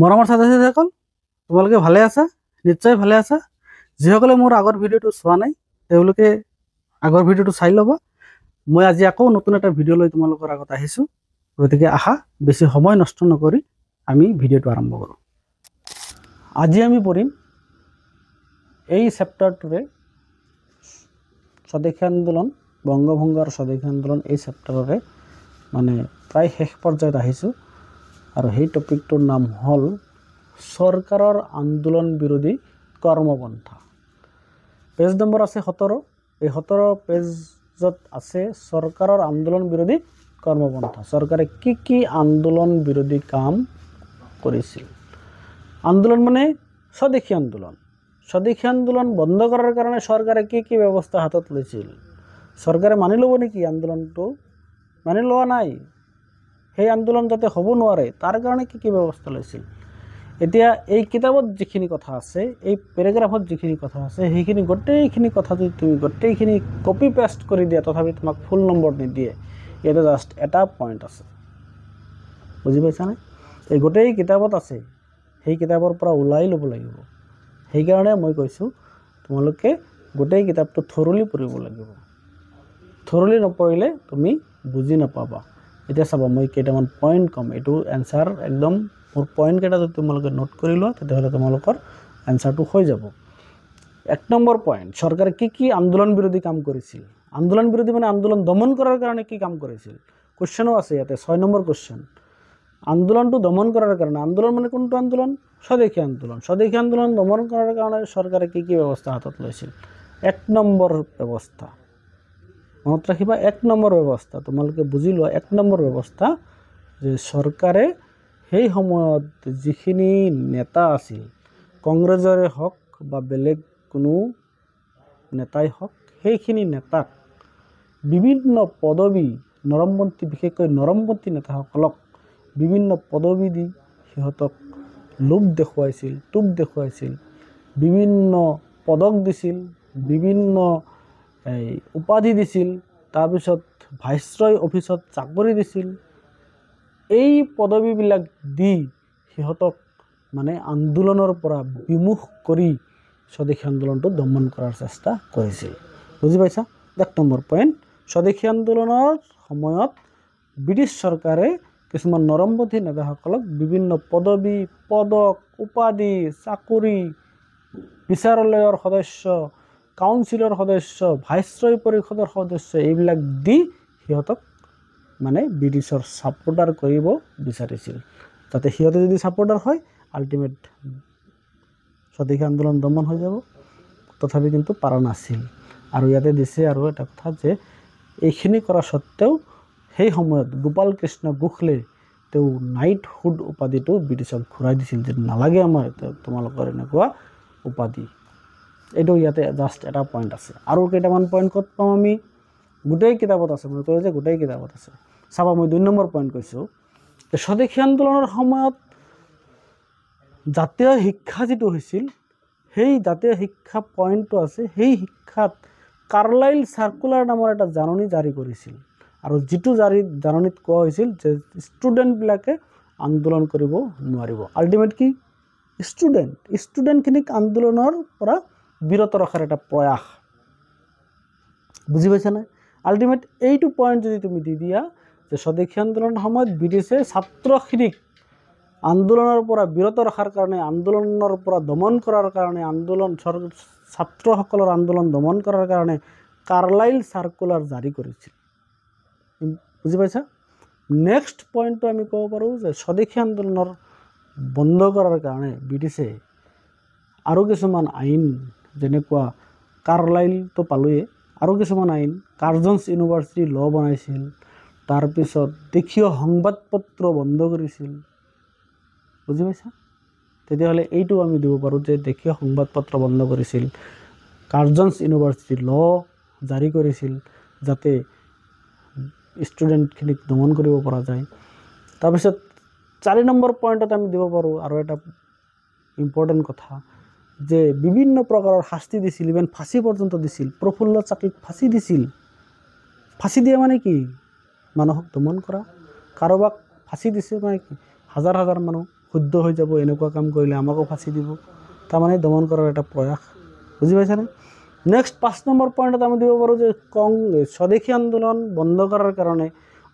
মৰমৰ ছাত্ৰ-ছাত্ৰীসকল, তোমালোকে ভালে আছা? নিশ্চয় ভালে আছা। যিসকলে মোৰ আগৰ ভিডিঅ'টো চোৱা নাই তেওঁলোকে আগৰ ভিডিঅ'টো চাই ল'বা। মই আজি আকৌ নতুন এটা ভিডিঅ' লৈ তোমালোকৰ আগত আহিছোঁ। গতিকে আহা, বেছি সময় নষ্ট নকৰি আমি ভিডিঅ'টো আৰম্ভ কৰোঁ। আজি আমি পঢ়িম এই চেপ্টাৰটোৰে স্বদেশী আন্দোলন, বংগভংগৰ স্বদেশী আন্দোলন এই চেপ্টাৰৰে মানে প্ৰায় শেষ পৰ্যায়ত আহিছোঁ। আৰু সেই টপিকটোৰ নাম হ'ল চৰকাৰৰ আন্দোলন বিৰোধী কৰ্মপন্থা। পেজ নম্বৰ আছে 17। এই 17 পেজত আছে চৰকাৰৰ আন্দোলন বিৰোধী কৰ্মপন্থা। চৰকাৰে কি আন্দোলন বিৰোধী কাম কৰিছিল। আন্দোলন মানে স্বদেশী আন্দোলন। স্বদেশী আন্দোলন বন্ধ কৰাৰ কাৰণে চৰকাৰে কি ব্যৱস্থা হাতত লৈছিল। চৰকাৰে মানি ল'ব নেকি আন্দোলনটো? মানি লোৱা নাই। সেই আন্দোলন যাতে হ'ব নোৱাৰে তাৰ কাৰণে কি ব্যৱস্থা লৈছিল। এতিয়া এই কিতাপত যিখিনি কথা আছে, এই পেৰাগ্ৰাফত যিখিনি কথা আছে, সেইখিনি গোটেইখিনি কথা যদি তুমি গোটেইখিনি কপি পেষ্ট কৰি দিয়া তথাপি তোমাক ফুল নম্বৰ নিদিয়ে। ইয়াতে জাষ্ট এটা পইণ্ট আছে, বুজি পাইছানে? এই গোটেই কিতাপত আছে, সেই কিতাপৰ পৰা ওলাই ল'ব লাগিব। সেইকাৰণে মই কৈছোঁ তোমালোকে গোটেই কিতাপটো থৰলি পঢ়িব লাগিব। থৰলি নপঢ়িলে তুমি বুজি নাপাবা। এতিয়া চাবা, মই কেইটামান পইণ্ট ক'ম, এইটো এনচাৰ একদম মোৰ পইণ্টকেইটা যদি তোমালোকে নোট কৰি লোৱা তেতিয়াহ'লে তোমালোকৰ এনচাৰটো হৈ যাব। 1 নম্বৰ পইণ্ট, চৰকাৰে কি আন্দোলন বিৰোধী কাম কৰিছিল। আন্দোলন বিৰোধী মানে আন্দোলন দমন কৰাৰ কাৰণে কি কাম কৰিছিল। কুৱেশ্যনো আছে ইয়াতে, 6 নম্বৰ কুৱেশ্যন। আন্দোলনটো দমন কৰাৰ কাৰণে, আন্দোলন মানে কোনটো আন্দোলন? স্বদেশী আন্দোলন। স্বদেশী আন্দোলন দমন কৰাৰ কাৰণে চৰকাৰে কি ব্যৱস্থা হাতত লৈছিল। 1 নম্বৰ ব্যৱস্থা মনত ৰাখিবা। 1 নম্বৰ ব্যৱস্থা তোমালোকে বুজি লোৱা। 1 নম্বৰ ব্যৱস্থা যে চৰকাৰে সেই সময়ত যিখিনি নেতা আছিল, কংগ্ৰেছৰে হওক বা বেলেগ কোনো নেতাই হওক, সেইখিনি নেতাক বিভিন্ন পদবী, নৰমপন্থী বিশেষকৈ নৰমপন্থী নেতাসকলক বিভিন্ন পদবী দি সিহঁতক লোভ দেখুৱাইছিল, টোপ দেখুৱাইছিল, বিভিন্ন পদক দিছিল, বিভিন্ন উপাধি দিছিল, তাৰপিছত ভাইচৰয় অফিচত চাকৰি দিছিল। এই পদবীবিলাক দি সিহঁতক মানে আন্দোলনৰ পৰা বিমুখ কৰি স্বদেশী আন্দোলনটো দমন কৰাৰ চেষ্টা কৰিছিল। বুজি পাইছা? 1 নম্বৰ পইণ্ট, স্বদেশী আন্দোলনৰ সময়ত ব্ৰিটিছ চৰকাৰে কিছুমান নৰমপন্থী নেতাসকলক বিভিন্ন পদবী, পদক, উপাধি, চাকৰি, বিচাৰালয়ৰ সদস্য, কাউন্সিলৰ সদস্য, ভাইচৰয় পৰিষদৰ সদস্য এইবিলাক দি সিহঁতক মানে ব্ৰিটিছৰ ছাপোৰ্টাৰ কৰিব বিচাৰিছিল। যাতে সিহঁতে যদি ছাপোৰ্টাৰ হয় আল্টিমেট স্বদেশী আন্দোলন দমন হৈ যাব। তথাপি কিন্তু পাৰা নাছিল। আৰু ইয়াতে দিছে আৰু এটা কথা যে এইখিনি কৰা স্বত্তেও সেই সময়ত গোপাল কৃষ্ণ গোখলে তেওঁ নাইটহুড উপাধিটো ব্ৰিটিছক ঘূৰাই দিছিল, যে নালাগে আমাৰ তোমালোকৰ এনেকুৱা উপাধি। এইটো ইয়াতে জাষ্ট এটা পইণ্ট আছে। আৰু কেইটামান পইণ্ট ক'ত পাম আমি? গোটেই কিতাপত আছে। মই ক'লোঁ যে গোটেই কিতাপত আছে। চাবা, মই 2 নম্বৰ পইণ্ট কৈছোঁ যে স্বদেশী আন্দোলনৰ সময়ত জাতীয় শিক্ষা যিটো হৈছিল, সেই জাতীয় শিক্ষা পইণ্টটো আছে, সেই শিক্ষাত কাৰ্লাইল চাৰ্কুলাৰ নামৰ এটা জাননী জাৰি কৰিছিল। আৰু যিটো জাননীত কোৱা হৈছিল যে ষ্টুডেণ্টবিলাকে আন্দোলন কৰিব নোৱাৰিব। আল্টিমেট কি? ষ্টুডেণ্টখিনিক আন্দোলনৰ পৰা বিৰত ৰখাৰ এটা প্ৰয়াস। বুজি পাইছানে? আল্টিমেট এইটো পইণ্ট যদি তুমি দি দিয়া যে স্বদেশী আন্দোলনৰ সময়ত ব্ৰিটিছে ছাত্ৰখিনিক আন্দোলনৰ পৰা বিৰত ৰখাৰ কাৰণে, আন্দোলনৰ পৰা দমন কৰাৰ কাৰণে, ছাত্ৰসকলৰ আন্দোলন দমন কৰাৰ কাৰণে কাৰ্লাইল চাৰ্কুলাৰ জাৰি কৰিছিল। বুজি পাইছা? নেক্সট পইণ্টটো আমি ক'ব পাৰোঁ যে স্বদেশী আন্দোলনৰ বন্ধ কৰাৰ কাৰণে ব্ৰিটিছে আৰু কিছুমান আইন, যেনেকুৱা কাৰ্লাইলটো পালোৱে, আৰু কিছুমান আইন, কাৰ্জনছ ইউনিভাৰ্চিটি ল বনাইছিল। তাৰপিছত দেশীয় সংবাদপত্ৰ বন্ধ কৰিছিল। বুজি পাইছা? তেতিয়াহ'লে এইটো আমি দিব পাৰোঁ যে দেশীয় সংবাদপত্ৰ বন্ধ কৰিছিল, কাৰ্জনছ ইউনিভাৰ্চিটি ল জাৰি কৰিছিল যাতে ষ্টুডেণ্টখিনিক দমন কৰিব পৰা যায়। তাৰপিছত 4 নম্বৰ পইণ্টত আমি দিব পাৰোঁ আৰু এটা ইম্পৰ্টেণ্ট কথা, যে বিভিন্ন প্ৰকাৰৰ শাস্তি দিছিল, ইভেন ফাঁচি পৰ্যন্ত দিছিল। প্ৰফুল্ল চাকিক ফাঁচি দিছিল। ফাঁচি দিয়া মানে কি? মানুহক দমন কৰা। কাৰোবাক ফাঁচি দিছে মানে কি? হাজাৰ হাজাৰ মানুহ শুদ্ধ হৈ যাব, এনেকুৱা কাম কৰিলে আমাকো ফাঁচি দিব, তাৰমানে দমন কৰাৰ এটা প্ৰয়াস। বুজি পাইছানে? নেক্সট 5 নম্বৰ পইণ্টত আমি দিব পাৰোঁ যে স্বদেশী আন্দোলন বন্ধ কৰাৰ কাৰণে,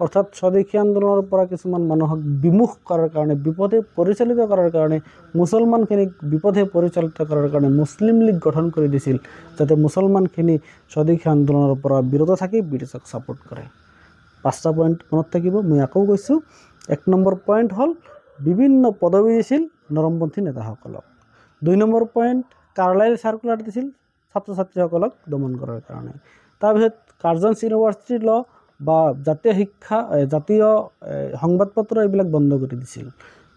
অৰ্থাৎ স্বদেশী আন্দোলনৰ পৰা কিছুমান মানুহক বিমুখ কৰাৰ কাৰণে, বিপথে পৰিচালিত কৰাৰ কাৰণে, মুছলমানখিনিক বিপথে পৰিচালিত কৰাৰ কাৰণে মুছলিম লীগ গঠন কৰি দিছিল, যাতে মুছলমানখিনি স্বদেশী আন্দোলনৰ পৰা বিৰত থাকি ব্ৰিটিছক ছাপোৰ্ট কৰে। 5টা পইণ্ট মনত থাকিব। মই আকৌ কৈছোঁ, 1 নম্বৰ পইণ্ট হ'ল বিভিন্ন পদবী দিছিল নৰমপন্থী নেতাসকলক। 2 নম্বৰ পইণ্ট কাৰ্লাইল চাৰ্কুলাৰ দিছিল ছাত্ৰ ছাত্ৰীসকলক দমন কৰাৰ কাৰণে। তাৰপিছত কাৰ্জনছ ইউনিভাৰ্চিটি ল বা জাতীয় সংবাদপত্ৰ এইবিলাক বন্ধ কৰি দিছিল।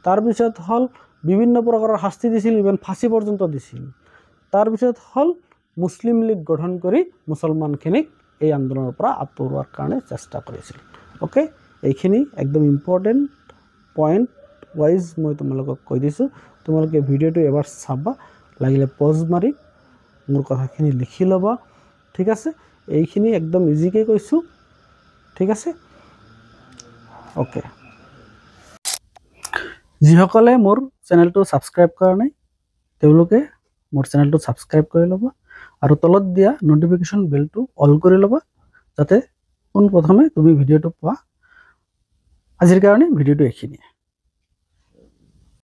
তাৰপিছত হ'ল বিভিন্ন প্ৰকাৰৰ শাস্তি দিছিল, ইভেন ফাঁচি পৰ্যন্ত দিছিল। তাৰপিছত হ'ল মুছলিম লীগ গঠন কৰি মুছলমানখিনিক এই আন্দোলনৰ পৰা আঁতৰোৱাৰ কাৰণে চেষ্টা কৰিছিল। অ'কে, এইখিনি একদম ইম্পৰ্টেণ্ট পইণ্ট ৱাইজ মই তোমালোকক কৈ দিছোঁ। তোমালোকে ভিডিঅ'টো এবাৰ চাবা, লাগিলে পজ মাৰি মোৰ কথাখিনি লিখি ল'বা। ঠিক আছে, এইখিনি একদম ইজিকৈ কৈছোঁ। ঠিক আছে, অ'কে। যিসকলে মোৰ চেনেলটো ছাবস্ক্ৰাইব কৰা নাই তেওঁলোকে মোৰ চেনেলটো ছাবস্ক্ৰাইব কৰি ল'বা আৰু তলত দিয়া ন'টিফিকেশ্যন বেলটো অল কৰি ল'বা, যাতে পোনপ্ৰথমে তুমি ভিডিঅ'টো পোৱা। আজিৰ কাৰণে ভিডিঅ'টো এইখিনিয়ে।